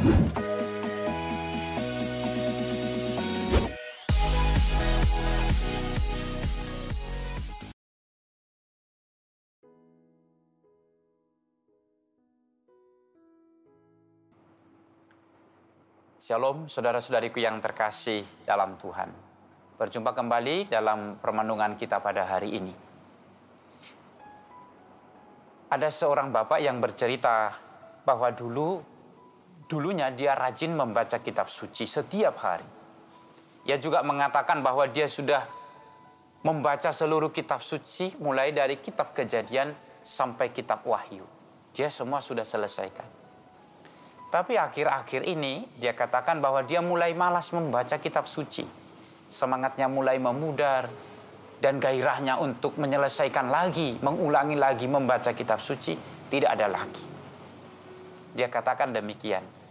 Shalom, saudara-saudariku yang terkasih dalam Tuhan. Berjumpa kembali dalam permenungan kita pada hari ini. Ada seorang bapak yang bercerita bahwa dulunya dia rajin membaca kitab suci setiap hari. Ia juga mengatakan bahwa dia sudah membaca seluruh kitab suci mulai dari kitab Kejadian sampai kitab Wahyu. Dia semua sudah selesaikan. Tapi akhir-akhir ini dia katakan bahwa dia mulai malas membaca kitab suci. Semangatnya mulai memudar dan gairahnya untuk menyelesaikan lagi, mengulangi lagi membaca kitab suci tidak ada lagi. Dia katakan demikian.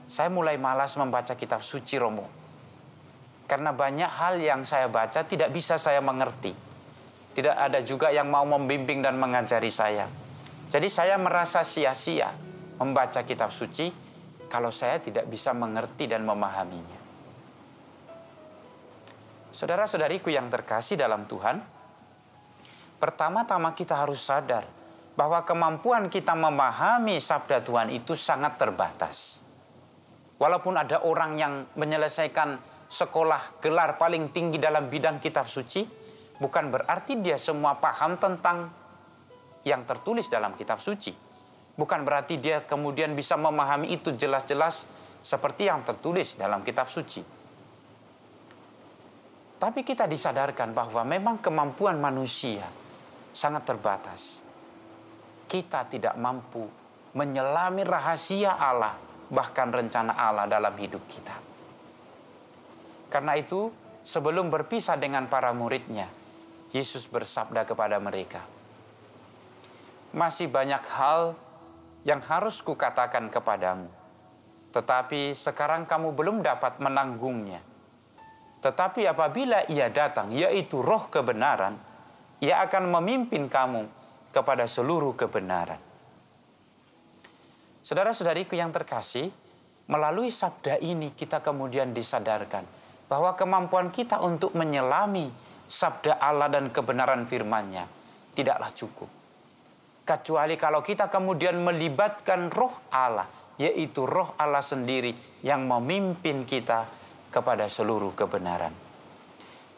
Saya mulai malas membaca kitab suci, Romo. Karena banyak hal yang saya baca tidak bisa saya mengerti. Tidak ada juga yang mau membimbing dan mengajari saya. Jadi saya merasa sia-sia membaca kitab suci kalau saya tidak bisa mengerti dan memahaminya. Saudara-saudariku yang terkasih dalam Tuhan, pertama-tama kita harus sadar bahwa kemampuan kita memahami sabda Tuhan itu sangat terbatas. Walaupun ada orang yang menyelesaikan sekolah gelar paling tinggi dalam bidang kitab suci, bukan berarti dia semua paham tentang yang tertulis dalam kitab suci. Bukan berarti dia kemudian bisa memahami itu jelas-jelas seperti yang tertulis dalam kitab suci. Tapi kita disadarkan bahwa memang kemampuan manusia sangat terbatas. Kita tidak mampu menyelami rahasia Allah, bahkan rencana Allah dalam hidup kita. Karena itu, sebelum berpisah dengan para muridnya, Yesus bersabda kepada mereka, "Masih banyak hal yang harus kukatakan kepadamu, tetapi sekarang kamu belum dapat menanggungnya. Tetapi apabila Ia datang, yaitu Roh kebenaran, Ia akan memimpin kamu kepada seluruh kebenaran." Saudara-saudariku yang terkasih, melalui sabda ini kita kemudian disadarkan bahwa kemampuan kita untuk menyelami sabda Allah dan kebenaran firman-Nya tidaklah cukup. Kecuali kalau kita kemudian melibatkan Roh Allah, yaitu Roh Allah sendiri yang memimpin kita kepada seluruh kebenaran.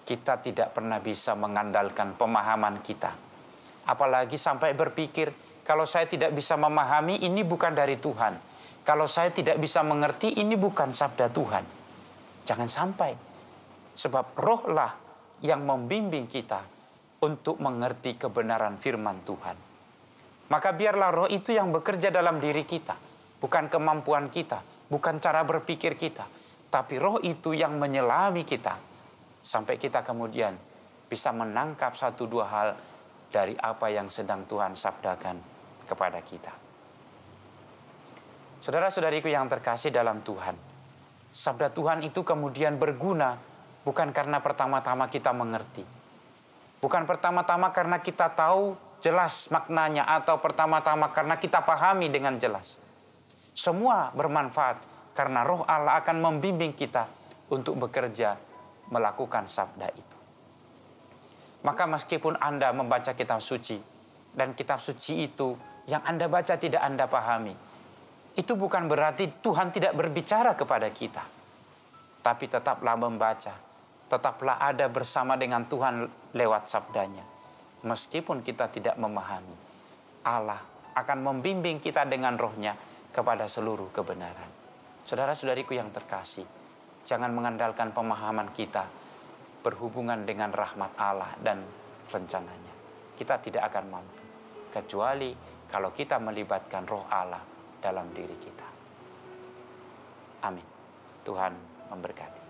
Kita tidak pernah bisa mengandalkan pemahaman kita. Apalagi sampai berpikir, kalau saya tidak bisa memahami, ini bukan dari Tuhan. Kalau saya tidak bisa mengerti, ini bukan sabda Tuhan. Jangan sampai. Sebab Roh lah yang membimbing kita untuk mengerti kebenaran firman Tuhan. Maka biarlah Roh itu yang bekerja dalam diri kita. Bukan kemampuan kita, bukan cara berpikir kita. Tapi Roh itu yang menyelami kita. Sampai kita kemudian bisa menangkap satu dua hal dari apa yang sedang Tuhan sabdakan kepada kita. Saudara-saudariku yang terkasih dalam Tuhan, sabda Tuhan itu kemudian berguna bukan karena pertama-tama kita mengerti. Bukan pertama-tama karena kita tahu jelas maknanya atau pertama-tama karena kita pahami dengan jelas. Semua bermanfaat karena Roh Allah akan membimbing kita untuk bekerja melakukan sabda itu. Maka meskipun Anda membaca kitab suci dan kitab suci itu yang Anda baca tidak Anda pahami, itu bukan berarti Tuhan tidak berbicara kepada kita. Tapi tetaplah membaca, tetaplah ada bersama dengan Tuhan lewat sabdanya. Meskipun kita tidak memahami, Allah akan membimbing kita dengan Roh-Nya kepada seluruh kebenaran. Saudara-saudariku yang terkasih, jangan mengandalkan pemahaman kita berhubungan dengan rahmat Allah dan rencananya. Kita tidak akan mampu, kecuali kalau kita melibatkan Roh Allah dalam diri kita. Amin. Tuhan memberkati.